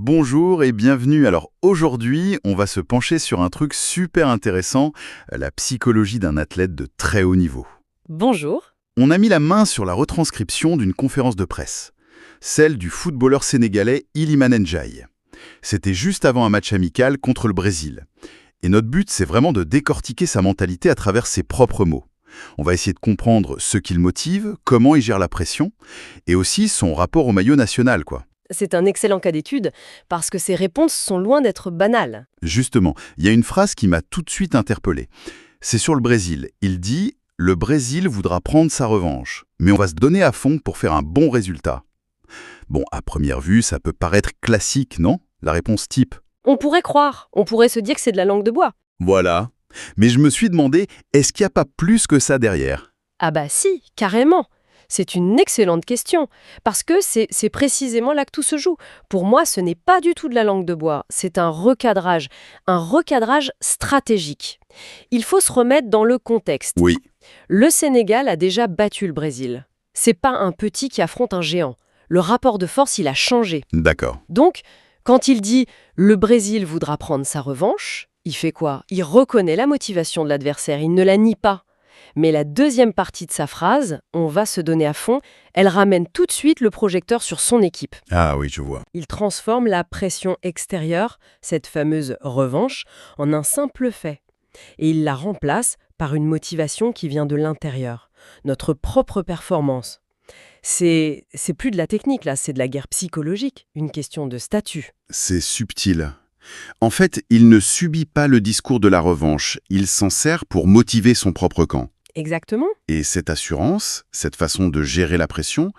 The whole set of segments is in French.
Bonjour et bienvenue. Alors aujourd'hui, on va se pencher sur un truc super intéressant, la psychologie d'un athlète de très haut niveau. Bonjour. On a mis la main sur la retranscription d'une conférence de presse, celle du footballeur sénégalais Iliman Ndiaye. C'était juste avant un match amical contre le Brésil. Et notre but, c'est vraiment de décortiquer sa mentalité à travers ses propres mots. On va essayer de comprendre ce qui le motive, comment il gère la pression, et aussi son rapport au maillot national, quoi. C'est un excellent cas d'étude parce que ces réponses sont loin d'être banales. Justement, il y a une phrase qui m'a tout de suite interpellé. C'est sur le Brésil. Il dit « Le Brésil voudra prendre sa revanche, mais on va se donner à fond pour faire un bon résultat ». Bon, à première vue, ça peut paraître classique, non? La réponse type. On pourrait croire, on pourrait se dire que c'est de la langue de bois. Voilà. Mais je me suis demandé, est-ce qu'il n'y a pas plus que ça derrière? Ah bah si, carrément. C'est une excellente question, parce que c'est précisément là que tout se joue. Pour moi, ce n'est pas du tout de la langue de bois, c'est un recadrage stratégique. Il faut se remettre dans le contexte. Oui, Le Sénégal a déjà battu le Brésil. C'est pas un petit qui affronte un géant. Le rapport de force, il a changé. d'accord. Donc, quand il dit « le Brésil voudra prendre sa revanche », il fait quoi? Il reconnaît la motivation de l'adversaire, il ne la nie pas. Mais la deuxième partie de sa phrase, « on va se donner à fond », elle ramène tout de suite le projecteur sur son équipe. Ah oui, je vois. Il transforme la pression extérieure, cette fameuse revanche, en un simple fait. Et il la remplace par une motivation qui vient de l'intérieur, notre propre performance. C'est plus de la technique, là, c'est de la guerre psychologique, une question de statut. C'est subtil. En fait, il ne subit pas le discours de la revanche, il s'en sert pour motiver son propre camp. Exactement. Et cette assurance, cette façon de gérer la pression,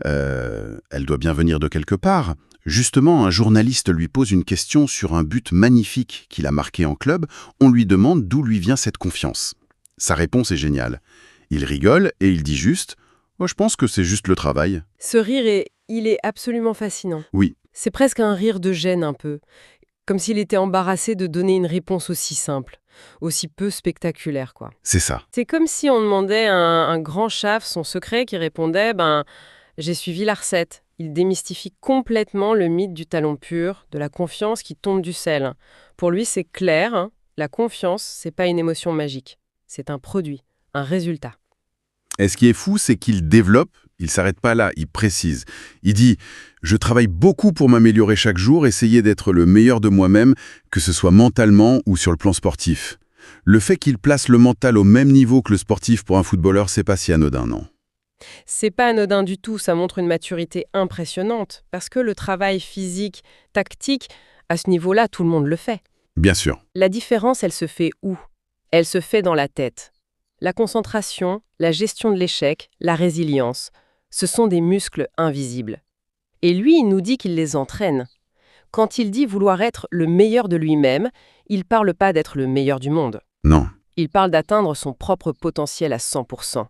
elle doit bien venir de quelque part. Justement, un journaliste lui pose une question sur un but magnifique qu'il a marqué en club. On lui demande d'où lui vient cette confiance. Sa réponse est géniale. Il rigole et il dit juste « Oh, je pense que c'est juste le travail. Ce rire, il est absolument fascinant. » Oui, C'est presque un rire de gêne un peu, comme s'il était embarrassé de donner une réponse aussi simple, aussi peu spectaculaire, quoi. c'est ça. C'est comme si on demandait à un grand chef son secret qui répondait « j'ai suivi la recette ». Il démystifie complètement le mythe du talent pur, de la confiance qui tombe du ciel. Pour lui, c'est clair, hein, la confiance, c'est pas une émotion magique. C'est un produit, un résultat. Et ce qui est fou, c'est qu'il développe, il s'arrête pas là, il précise. Il dit « Je travaille beaucoup pour m'améliorer chaque jour, essayer d'être le meilleur de moi-même, que ce soit mentalement ou sur le plan sportif. » Le fait qu'il place le mental au même niveau que le sportif pour un footballeur, c'est pas si anodin, non? C'est pas anodin du tout, ça montre une maturité impressionnante, parce que le travail physique, tactique, à ce niveau-là, tout le monde le fait. Bien sûr. La différence, elle se fait où? Elle se fait dans la tête. La concentration, la gestion de l'échec, la résilience, ce sont des muscles invisibles. Et lui, il nous dit qu'il les entraîne. Quand il dit vouloir être le meilleur de lui-même, il ne parle pas d'être le meilleur du monde. Non. Il parle d'atteindre son propre potentiel à 100%.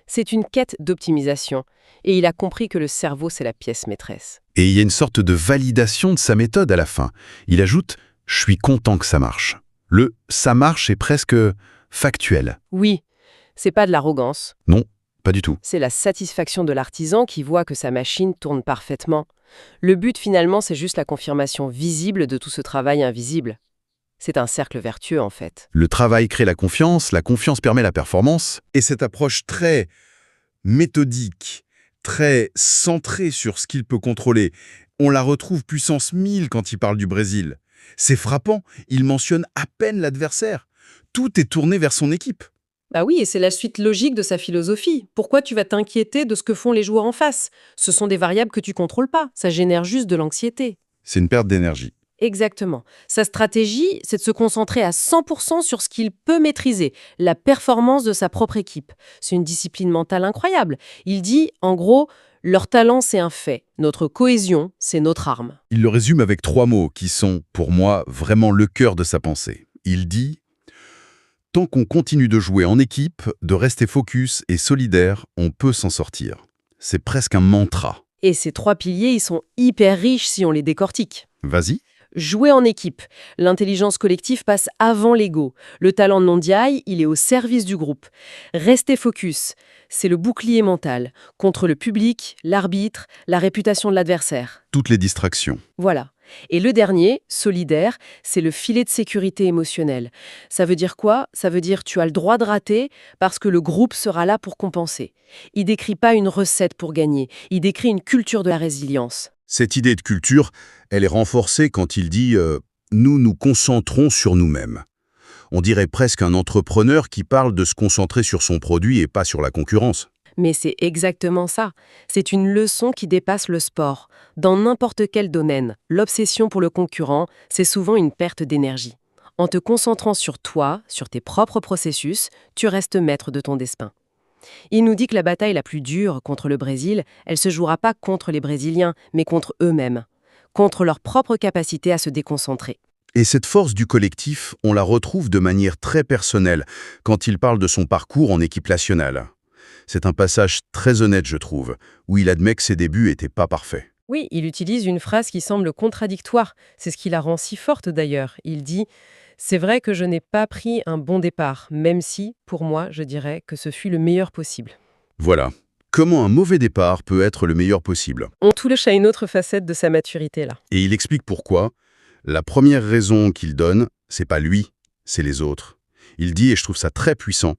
C'est une quête d'optimisation, et il a compris que le cerveau, c'est la pièce maîtresse. Et il y a une sorte de validation de sa méthode à la fin. Il ajoute « Je suis content que ça marche ». Le « ça marche » est presque factuel. Oui, c'est pas de l'arrogance. Non, pas du tout. C'est la satisfaction de l'artisan qui voit que sa machine tourne parfaitement. Le but, finalement, c'est juste la confirmation visible de tout ce travail invisible. C'est un cercle vertueux, en fait. Le travail crée la confiance permet la performance. Et cette approche très méthodique, très centrée sur ce qu'il peut contrôler, on la retrouve puissance 1000 quand il parle du Brésil. C'est frappant, il mentionne à peine l'adversaire. Tout est tourné vers son équipe. Bah oui, et c'est la suite logique de sa philosophie. Pourquoi tu vas t'inquiéter de ce que font les joueurs en face? Ce sont des variables que tu contrôles pas, ça génère juste de l'anxiété. C'est une perte d'énergie. Exactement. Sa stratégie, c'est de se concentrer à 100% sur ce qu'il peut maîtriser, la performance de sa propre équipe. C'est une discipline mentale incroyable. Il dit, en gros, leur talent, c'est un fait. Notre cohésion, c'est notre arme. Il le résume avec 3 mots qui sont, pour moi, vraiment le cœur de sa pensée. Il dit « Tant qu'on continue de jouer en équipe, de rester focus et solidaire, on peut s'en sortir. » C'est presque un mantra. Et ces 3 piliers, ils sont hyper riches si on les décortique. Vas-y. Jouer en équipe. L'intelligence collective passe avant l'ego. Le talent de Ndiaye, il est au service du groupe. Rester focus, c'est le bouclier mental contre le public, l'arbitre, la réputation de l'adversaire. Toutes les distractions. Voilà. Et le dernier, solidaire, c'est le filet de sécurité émotionnelle. Ça veut dire quoi? Ça veut dire tu as le droit de rater parce que le groupe sera là pour compenser. Il décrit pas une recette pour gagner, il décrit une culture de la résilience. Cette idée de culture, elle est renforcée quand il dit nous nous concentrons sur nous-mêmes ». On dirait presque un entrepreneur qui parle de se concentrer sur son produit et pas sur la concurrence. Mais c'est exactement ça. C'est une leçon qui dépasse le sport. Dans n'importe quel domaine, l'obsession pour le concurrent, c'est souvent une perte d'énergie. En te concentrant sur toi, sur tes propres processus, tu restes maître de ton destin. Il nous dit que la bataille la plus dure contre le Brésil, elle se jouera pas contre les Brésiliens, mais contre eux-mêmes, contre leur propre capacité à se déconcentrer. Et cette force du collectif, on la retrouve de manière très personnelle quand il parle de son parcours en équipe nationale. C'est un passage très honnête, je trouve, où il admet que ses débuts n'étaient pas parfaits. Oui, il utilise une phrase qui semble contradictoire. C'est ce qui la rend si forte d'ailleurs. Il dit « C'est vrai que je n'ai pas pris un bon départ, même si, pour moi, je dirais que ce fut le meilleur possible. » Voilà. Comment un mauvais départ peut être le meilleur possible. On touche à une autre facette de sa maturité là. Et il explique pourquoi. La première raison qu'il donne, c'est pas lui, c'est les autres. Il dit, et je trouve ça très puissant,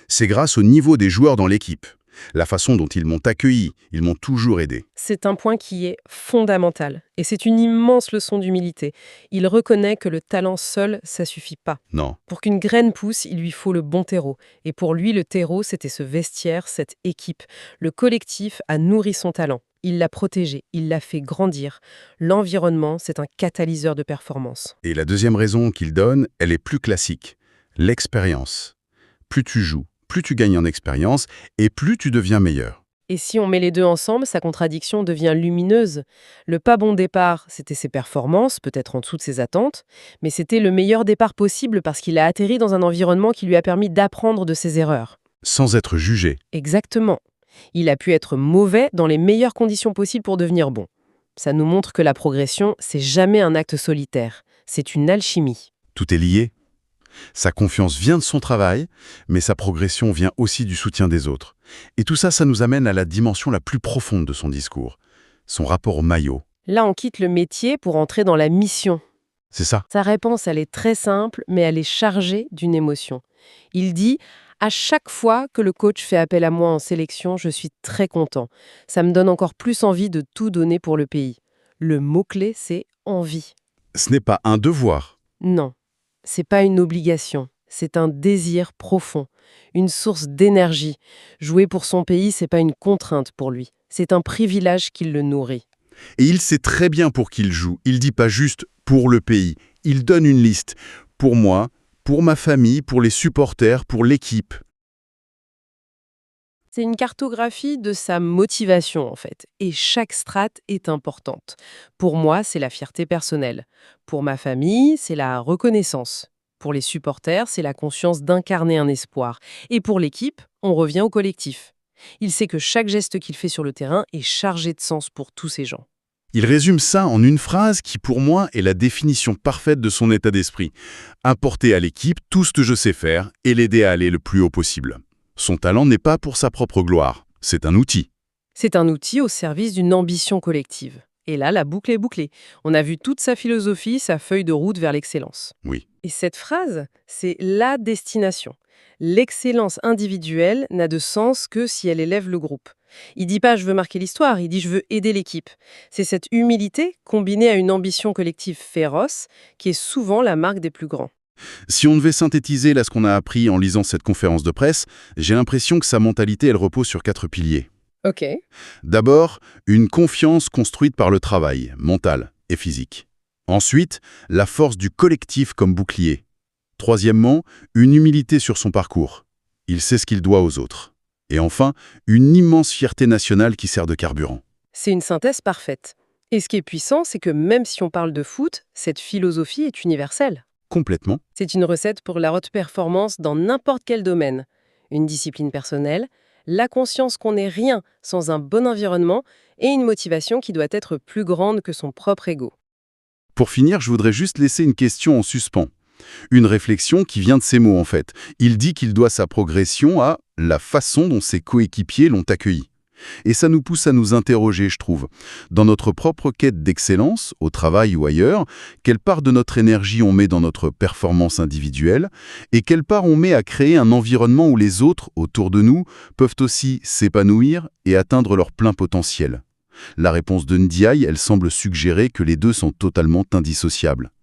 c'est grâce au niveau des joueurs dans l'équipe. La façon dont ils m'ont accueilli, ils m'ont toujours aidé. C'est un point qui est fondamental. Et c'est une immense leçon d'humilité. Il reconnaît que le talent seul, ça suffit pas. Non. Pour qu'une graine pousse, il lui faut le bon terreau. Et pour lui, le terreau, c'était ce vestiaire, cette équipe. Le collectif a nourri son talent. Il l'a protégé, il l'a fait grandir. L'environnement, c'est un catalyseur de performance. Et la deuxième raison qu'il donne, elle est plus classique. L'expérience. Plus tu joues, plus tu gagnes en expérience et plus tu deviens meilleur. Et si on met les deux ensemble, sa contradiction devient lumineuse. Le pas bon départ, c'était ses performances, peut-être en dessous de ses attentes, mais c'était le meilleur départ possible parce qu'il a atterri dans un environnement qui lui a permis d'apprendre de ses erreurs. Sans être jugé. Exactement. Il a pu être mauvais dans les meilleures conditions possibles pour devenir bon. Ça nous montre que la progression, c'est jamais un acte solitaire. C'est une alchimie. Tout est lié. Sa confiance vient de son travail, mais sa progression vient aussi du soutien des autres. Et tout ça, ça nous amène à la dimension la plus profonde de son discours, son rapport au maillot. Là, on quitte le métier pour entrer dans la mission. C'est ça. Sa réponse, elle est très simple, mais elle est chargée d'une émotion. Il dit « À chaque fois que le coach fait appel à moi en sélection, je suis très content. Ça me donne encore plus envie de tout donner pour le pays. » Le mot-clé, c'est « envie ». Ce n'est pas un devoir. Non, c'est pas une obligation. C'est un désir profond, une source d'énergie. Jouer pour son pays, c'est pas une contrainte pour lui. C'est un privilège qui le nourrit. Et il sait très bien pour qui il joue. Il dit pas juste « pour le pays ». Il donne une liste. Pour moi, pour ma famille, pour les supporters, pour l'équipe. C'est une cartographie de sa motivation, en fait. Et chaque strate est importante. Pour moi, c'est la fierté personnelle. Pour ma famille, c'est la reconnaissance. Pour les supporters, c'est la conscience d'incarner un espoir. Et pour l'équipe, on revient au collectif. Il sait que chaque geste qu'il fait sur le terrain est chargé de sens pour tous ces gens. Il résume ça en une phrase qui, pour moi, est la définition parfaite de son état d'esprit. Apporter à l'équipe tout ce que je sais faire et l'aider à aller le plus haut possible. Son talent n'est pas pour sa propre gloire, c'est un outil. C'est un outil au service d'une ambition collective. Et là, la boucle est bouclée. On a vu toute sa philosophie, sa feuille de route vers l'excellence. Oui. Et cette phrase, c'est la destination. L'excellence individuelle n'a de sens que si elle élève le groupe. Il dit pas « je veux marquer l'histoire », il dit « je veux aider l'équipe ». C'est cette humilité, combinée à une ambition collective féroce, qui est souvent la marque des plus grands. Si on devait synthétiser là ce qu'on a appris en lisant cette conférence de presse, j'ai l'impression que sa mentalité, elle repose sur 4 piliers. Ok. D'abord, une confiance construite par le travail, mental et physique. Ensuite, la force du collectif comme bouclier. Troisièmement, une humilité sur son parcours. Il sait ce qu'il doit aux autres. Et enfin, une immense fierté nationale qui sert de carburant. C'est une synthèse parfaite. Et ce qui est puissant, c'est que même si on parle de foot, cette philosophie est universelle. Complètement. C'est une recette pour la haute performance dans n'importe quel domaine. Une discipline personnelle, la conscience qu'on n'est rien sans un bon environnement et une motivation qui doit être plus grande que son propre ego. Pour finir, je voudrais juste laisser une question en suspens. Une réflexion qui vient de ces mots en fait. Il dit qu'il doit sa progression à la façon dont ses coéquipiers l'ont accueilli. Et ça nous pousse à nous interroger, je trouve. Dans notre propre quête d'excellence, au travail ou ailleurs, quelle part de notre énergie on met dans notre performance individuelle et quelle part on met à créer un environnement où les autres, autour de nous, peuvent aussi s'épanouir et atteindre leur plein potentiel. La réponse de Ndiaye, elle semble suggérer que les deux sont totalement indissociables.